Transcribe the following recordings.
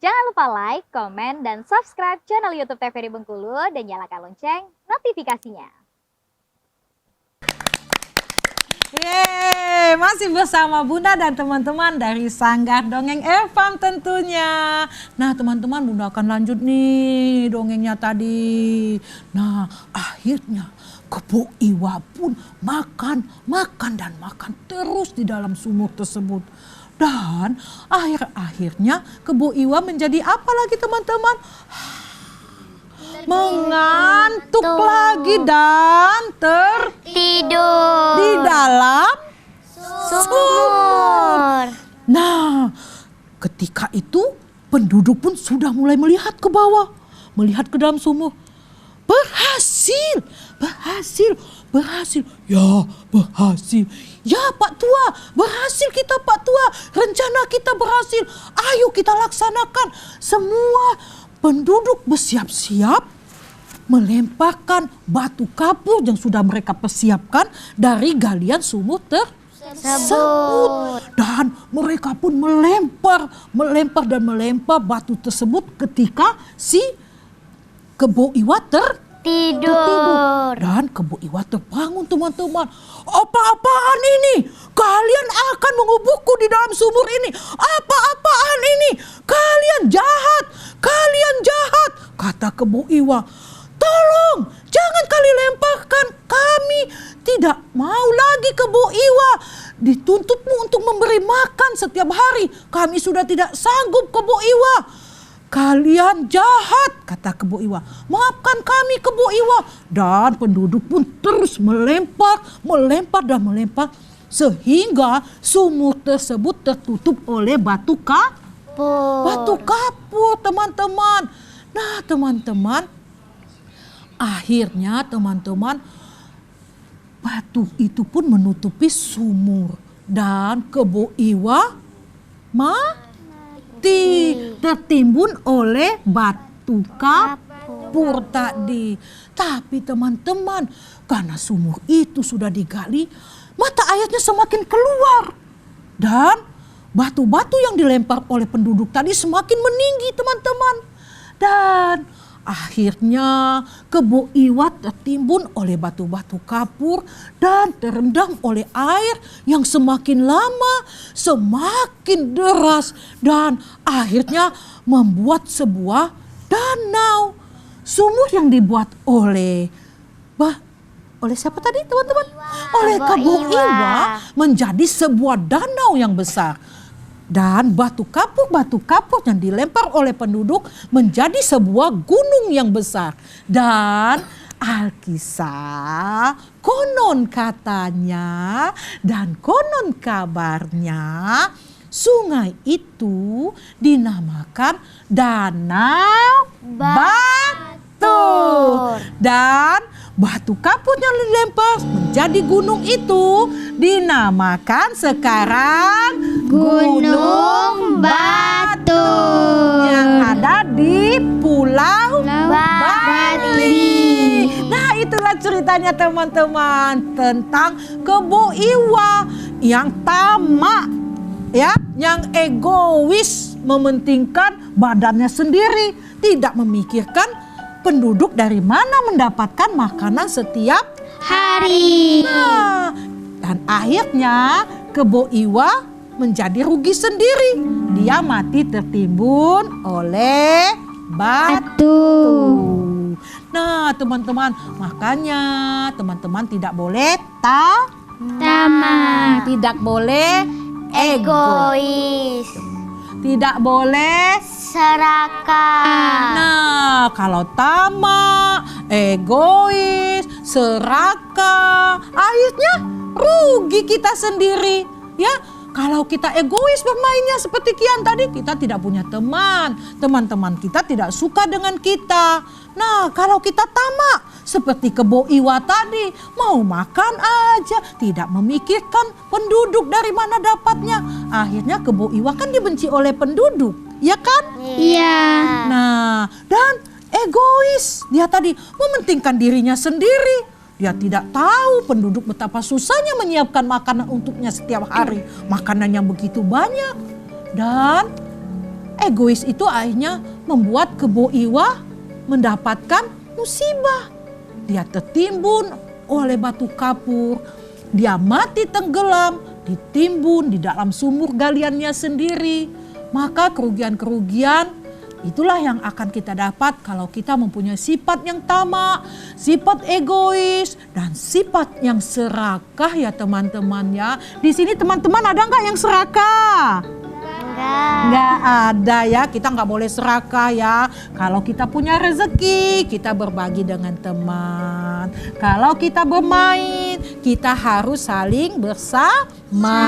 Jangan lupa like, komen, dan subscribe channel YouTube TVRI Bengkulu dan nyalakan lonceng notifikasinya. Yeay, masih bersama Bunda dan teman-teman dari Sanggar Dongeng Erfam tentunya. Nah teman-teman, Bunda akan lanjut nih dongengnya tadi. Nah akhirnya Kebo Iwa pun makan terus di dalam sumur tersebut. Dan akhirnya Kebo Iwa menjadi apa lagi teman-teman? Mengantuk lagi dan Tidur di dalam sumur. Nah, ketika itu penduduk pun sudah mulai melihat ke bawah, melihat ke dalam sumur. Berhasil. Ya, berhasil. Ya, Pak Tua, berhasil kita Pak Tua. Rencana kita berhasil. Ayo kita laksanakan. Semua penduduk bersiap-siap melemparkan batu kapur yang sudah mereka persiapkan dari galian sumur tersebut. Dan mereka pun melempar batu tersebut ketika si Kebo Iwa Tidur. Dan Kebo Iwa terbangun teman-teman. Apa-apaan ini? Kalian akan menguburku di dalam sumur ini. Apa-apaan ini? Kalian jahat, kata Kebo Iwa. Tolong, jangan kali lemparkan. Kami tidak mau lagi Kebo Iwa. Dituntutmu untuk memberi makan setiap hari. Kami sudah tidak sanggup Kebo Iwa. Kalian jahat, kata Kebo Iwa. Maafkan kami Kebo Iwa. Dan penduduk pun terus melempar. Sehingga sumur tersebut tertutup oleh batu kapur teman-teman. Nah teman-teman, akhirnya teman-teman, batu itu pun menutupi sumur. Dan Kebo Iwa mati, tertimbun oleh batu kapur tadi. Tapi teman-teman, karena sumur itu sudah digali, mata airnya semakin keluar. Dan batu-batu yang dilempar oleh penduduk tadi semakin meninggi teman-teman. Dan akhirnya Kebo Iwa tertimbun oleh batu-batu kapur dan terendam oleh air yang semakin lama semakin deras. Dan akhirnya membuat sebuah danau. Sumur yang dibuat oleh siapa tadi teman-teman? Oleh Kebo Iwa menjadi sebuah danau yang besar. Dan batu kapur yang dilempar oleh penduduk menjadi sebuah gunung yang besar. Dan Alkisah, konon katanya dan konon kabarnya, sungai itu dinamakan Danau Batur. Dan batu kapur yang dilempar menjadi gunung itu dinamakan sekarang Gunung Batu yang ada di Pulau Bali. Nah itulah ceritanya teman-teman tentang Kebo Iwa yang tamak, ya, yang egois, mementingkan badannya sendiri, tidak memikirkan penduduk dari mana mendapatkan makanan setiap hari. Nah, dan akhirnya Kebo Iwa menjadi rugi sendiri. Dia mati tertimbun oleh batu. Nah teman-teman, makanya teman-teman tidak boleh tamak, tidak boleh egois, tidak boleh serakah. Nah, kalau tamak, egois, serakah, akhirnya rugi kita sendiri. Ya, kalau kita egois bermainnya seperti Kian tadi, kita tidak punya teman. Teman-teman kita tidak suka dengan kita. Nah, kalau kita tamak, seperti Kebo Iwa tadi, mau makan aja, tidak memikirkan penduduk dari mana dapatnya. Akhirnya Kebo Iwa kan dibenci oleh penduduk, ya kan? Iya. Nah, dan egois, dia tadi mementingkan dirinya sendiri. Dia tidak tahu penduduk betapa susahnya menyiapkan makanan untuknya setiap hari. Makanan yang begitu banyak. Dan egois itu akhirnya membuat Kebo Iwa mendapatkan musibah. Dia tertimbun oleh batu kapur, dia mati tenggelam, ditimbun di dalam sumur galiannya sendiri. Maka kerugian-kerugian itulah yang akan kita dapat kalau kita mempunyai sifat yang tamak, sifat egois, dan sifat yang serakah ya teman-teman ya. Di sini teman-teman ada nggak yang serakah? Nggak ada ya, kita nggak boleh serakah ya. Kalau kita punya rezeki, kita berbagi dengan teman. Kalau kita bermain, kita harus saling bersama.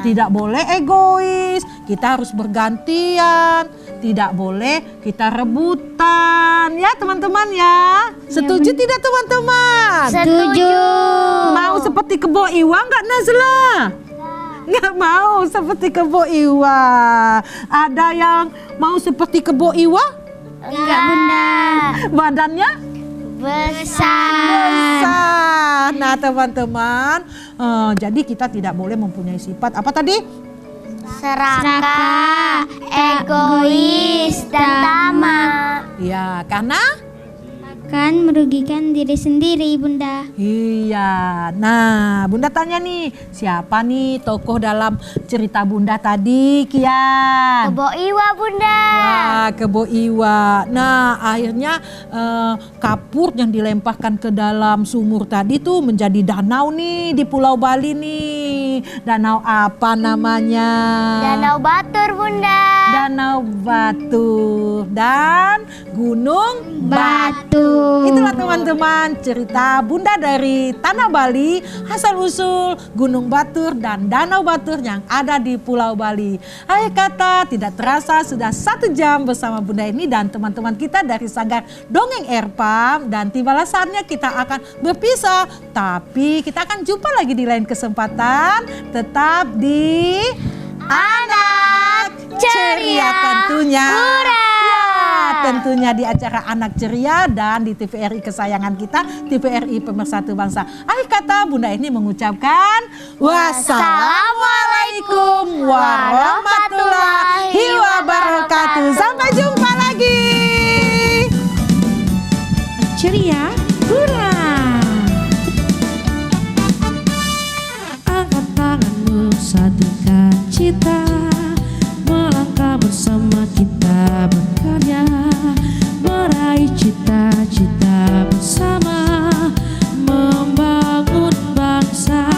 Tidak boleh egois, kita harus bergantian. Tidak boleh kita rebutan ya teman-teman ya. Setuju tidak teman-teman? Setuju. Mau seperti Kebo Iwa nggak Nazla? Nggak mau seperti Kebo Iwa. Ada yang mau seperti Kebo Iwa? Enggak, Bunda. Badannya Besar. Nah teman-teman, jadi kita tidak boleh mempunyai sifat apa tadi? Serakah, egois, dan tamak. Ya, karena Kan merugikan diri sendiri, Bunda. iya. Nah, Bunda tanya nih, siapa nih tokoh dalam cerita Bunda tadi, Kian? Kebo Iwa, Bunda. Wah, Kebo Iwa. Nah, akhirnya kapur yang dilemparkan ke dalam sumur tadi tuh menjadi danau nih di Pulau Bali nih. Danau apa namanya? Danau Batur, Bunda. Danau Batur dan Gunung Batu. Itulah teman-teman cerita Bunda dari Tanah Bali, asal usul Gunung Batur dan Danau Batur yang ada di Pulau Bali. Hai kata, tidak terasa sudah 1 jam bersama Bunda ini dan teman-teman kita dari Sanggar Dongeng Erpam, dan tibalah saatnya kita akan berpisah. Tapi kita akan jumpa lagi di lain kesempatan, tetap di Anak Ceria tentunya. Tentunya di acara Anak Ceria dan di TVRI kesayangan kita, TVRI Pemersatu Bangsa. Akhir kata Bunda ini mengucapkan wassalamualaikum warahmatullahi wabarakatuh. Sampai jumpa lagi. Ceria, hurra! Angkat tanganmu, satukan cita, melangkah bersama kita berkarya, meraih cita-cita bersama, membangun bangsa.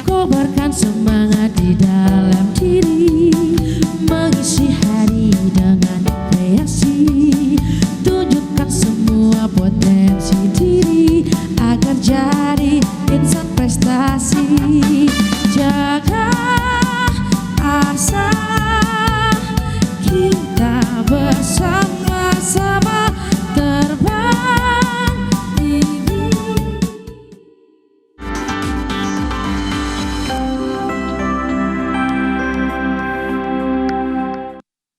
Kobarkan semangat di dalam diri, mengisi hari dengan kreasi, tunjukkan semua potensi diri agar jadi